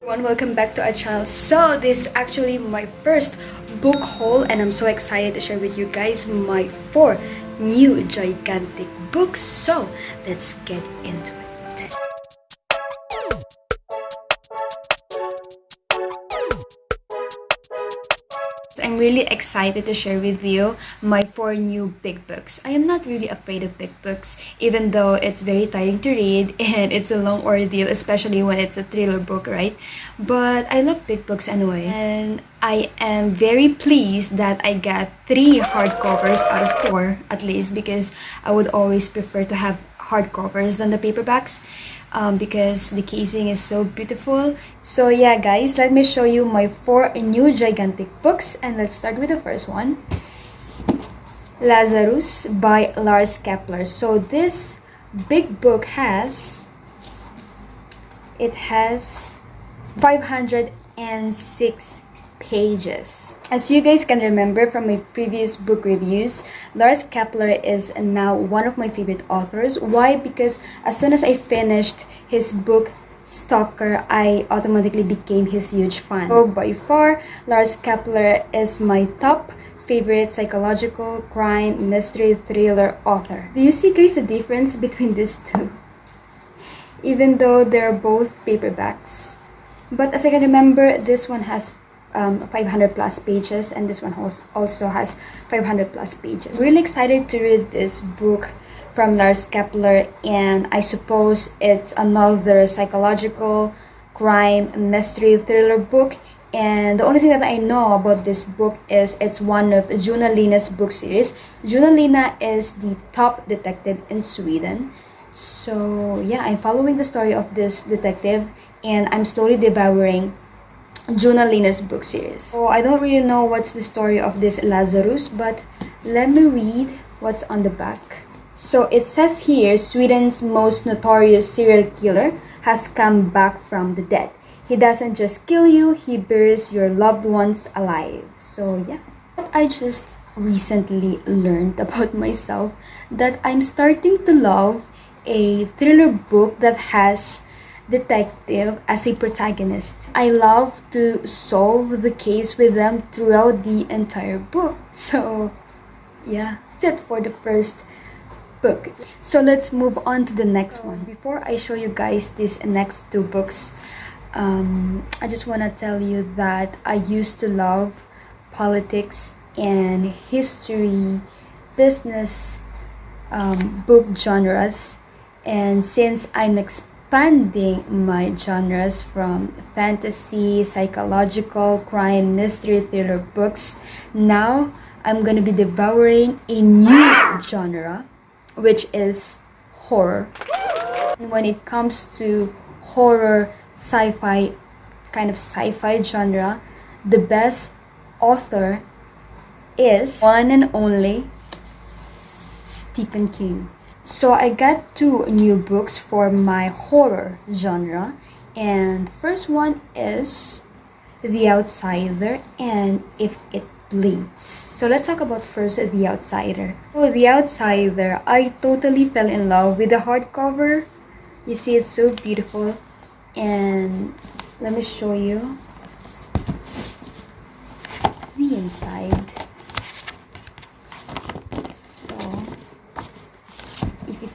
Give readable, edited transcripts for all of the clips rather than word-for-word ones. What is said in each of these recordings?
Everyone, welcome back to our channel. So this is actually my first book haul and I'm so excited to share with you guys my 4 new gigantic books. So let's get into it. I'm really excited to share with you my 4 new big books. I am not really afraid of big books, even though it's very tiring to read and it's a long ordeal, especially when it's a thriller book, right? But I love big books anyway. And I am very pleased that I got 3 hardcovers out of 4 at least, because I would always prefer to have hardcovers than the paperbacks. Because the casing is so beautiful. So yeah guys, let me show you my 4 new gigantic books, and let's start with the first one, Lazarus by Lars Kepler. So this big book has 506 pages. As you guys can remember from my previous book reviews, Lars Kepler is now one of my favorite authors. Why? Because as soon as I finished his book Stalker, I automatically became his huge fan. So by far, Lars Kepler is my top favorite psychological crime mystery thriller author. Do you see guys the difference between these two? Even though they're both paperbacks. But as I can remember, this one has 500 plus pages and this one also has 500 plus pages. Really excited to read this book from Lars Kepler, and I suppose it's another psychological crime mystery thriller book. And the only thing that I know about this book is it's one of Joona Linna's book series. Joona Linna is the top detective in Sweden. So yeah, I'm following the story of this detective and I'm slowly devouring Joona Linna's book series. So I don't really know what's the story of this Lazarus, but let me read what's on the back. So it says here, Sweden's most notorious serial killer has come back from the dead. He doesn't just kill you, he buries your loved ones alive. So yeah, I just recently learned about myself that I'm starting to love a thriller book that has detective as a protagonist. I love to solve the case with them throughout the entire book. So yeah, that's it for the first book. So let's move on to the next one. Before I show you guys these next 2 books, I just want to tell you that I used to love politics and history, business book genres, and since I'm expanding my genres from fantasy, psychological, crime, mystery, thriller books, now I'm gonna be devouring a new genre, which is horror. And when it comes to horror, sci-fi, kind of sci-fi genre, the best author is one and only Stephen King. So I got 2 new books for my horror genre, and first one is The Outsider and If It Bleeds. So let's talk about first The Outsider. So The Outsider, I totally fell in love with the hardcover. You see, it's so beautiful, and let me show you the inside.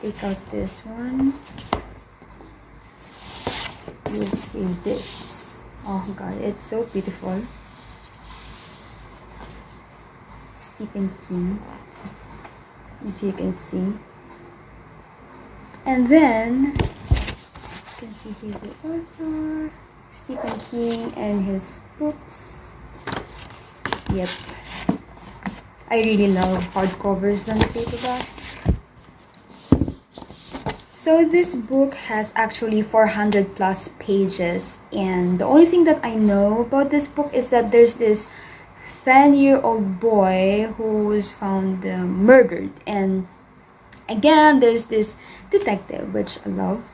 Take out this one, you'll see this. Oh god, it's so beautiful. Stephen King, if you can see. And then you can see here the author, Stephen King, and his books. Yep, I really love hardcovers than the paperbacks. So this book has actually 400 plus pages, and the only thing that I know about this book is that there's this 10-year-old boy who was found murdered, and again there's this detective, which I love,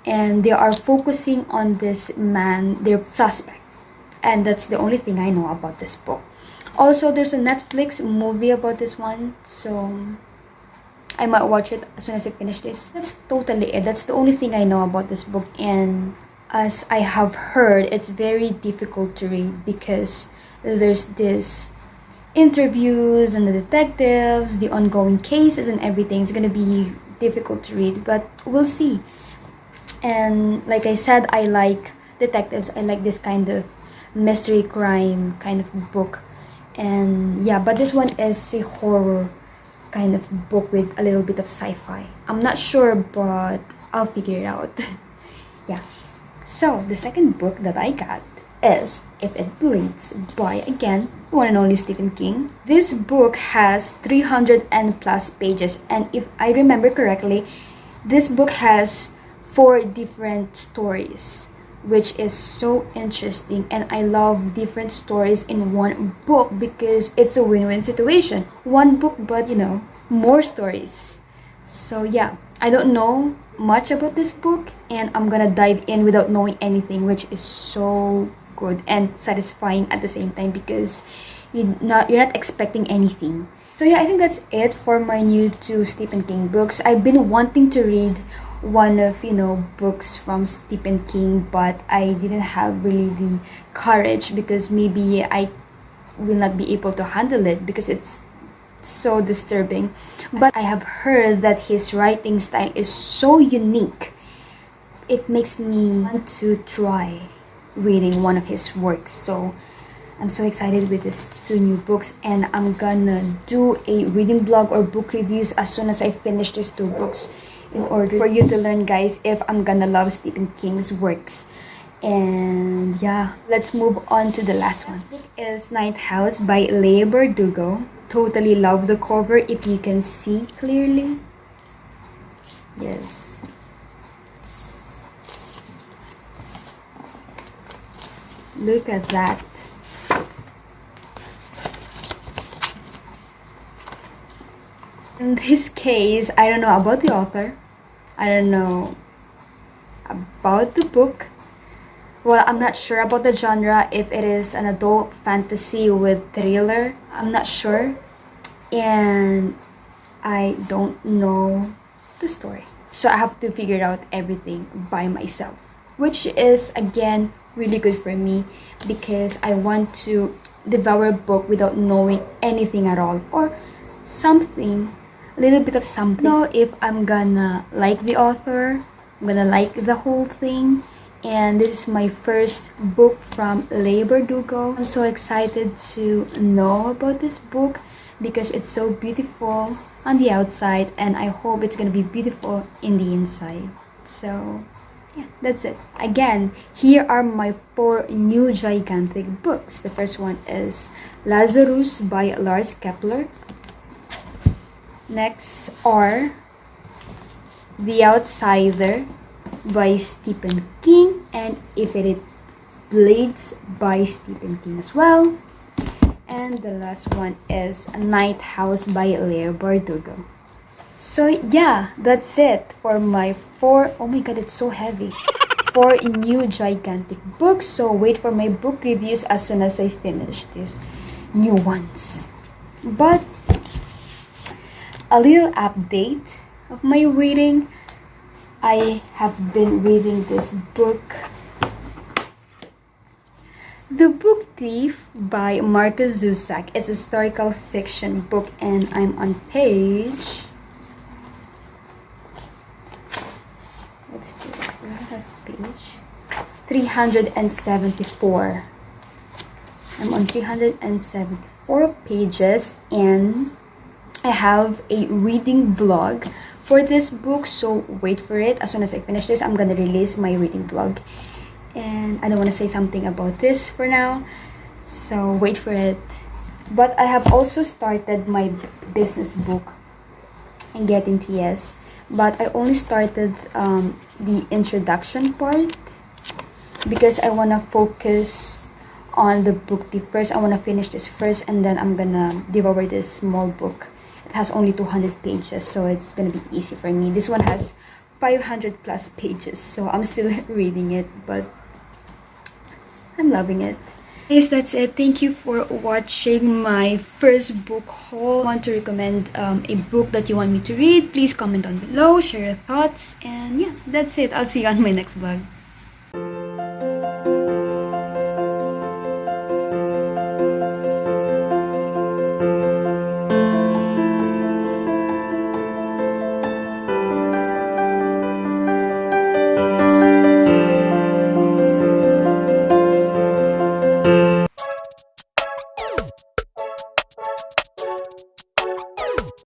and they are focusing on this man, their suspect, and that's the only thing I know about this book. Also, there's a Netflix movie about this one, so I might watch it as soon as I finish this. That's totally it. That's the only thing I know about this book, and as I have heard, it's very difficult to read because there's this interviews and the detectives, the ongoing cases and everything. It's gonna be difficult to read, but we'll see. And like I said, I like detectives. I like this kind of mystery crime kind of book. And yeah, but this one is a horror kind of book with a little bit of sci-fi. I'm not sure, but I'll figure it out. Yeah. So the second book that I got is If It Bleeds by, again, one and only Stephen King. This book has 300 and plus pages, and if I remember correctly, this book has 4 different stories, which is so interesting. And I love different stories in one book because it's a win-win situation. One book, but more stories. So yeah, I don't know much about this book, and I'm gonna dive in without knowing anything, which is so good and satisfying at the same time because you're not expecting anything. So yeah, I think that's it for my new to Stephen King books. I've been wanting to read one of books from Stephen King, but I didn't have really the courage because maybe I will not be able to handle it because it's so disturbing. But I have heard that his writing style is so unique. It makes me want to try reading one of his works. So I'm so excited with these 2 new books, and I'm gonna do a reading blog or book reviews as soon as I finish these 2 books in order for you to learn, guys, if I'm gonna love Stephen King's works. And yeah, let's move on to the last one. This book is Night House by Leigh Bardugo. Totally love the cover, if you can see clearly. Yes. Look at that. In this case, I don't know about the author. I don't know about the book. Well, I'm not sure about the genre, if it is an adult fantasy with thriller. I'm not sure. And I don't know the story. So I have to figure out everything by myself. Which is, again, really good for me because I want to devour a book without knowing anything at all. Or something, a little bit of something. Know if I'm gonna like the author, I'm gonna like the whole thing. And this is my first book from Leigh Bardugo. I'm so excited to know about this book because it's so beautiful on the outside, and I hope it's gonna be beautiful in the inside. So yeah, that's it. Again, here are my 4 new gigantic books. The first one is Lazarus by Lars Kepler. Next are The Outsider by Stephen King, and If It Bleeds by Stephen King as well. And the last one is Night House by Leigh Bardugo. So yeah, that's it for my 4, oh my god, it's so heavy, 4 new gigantic books. So wait for my book reviews as soon as I finish these new ones. But a little update of my reading. I have been reading this book, The Book Thief by Marcus Zusak. It's a historical fiction book, and I'm on page, what's this? I have page 374. I'm on 374 pages, and I have a reading vlog for this book, so wait for it. As soon as I finish this, I'm gonna release my reading vlog. And I don't want to say something about this for now, so wait for it. But I have also started my business book in Getting TS, but I only started the introduction part because I want to focus on the book first. I want to finish this first, and then I'm gonna devour this small book. It has only 200 pages, so it's gonna be easy for me. This one has 500 plus pages, so I'm still reading it, but I'm loving it. Guys, that's it. Thank you for watching my first book haul. Want to recommend a book that you want me to read? Please comment down below, share your thoughts, and yeah, that's it. I'll see you on my next vlog.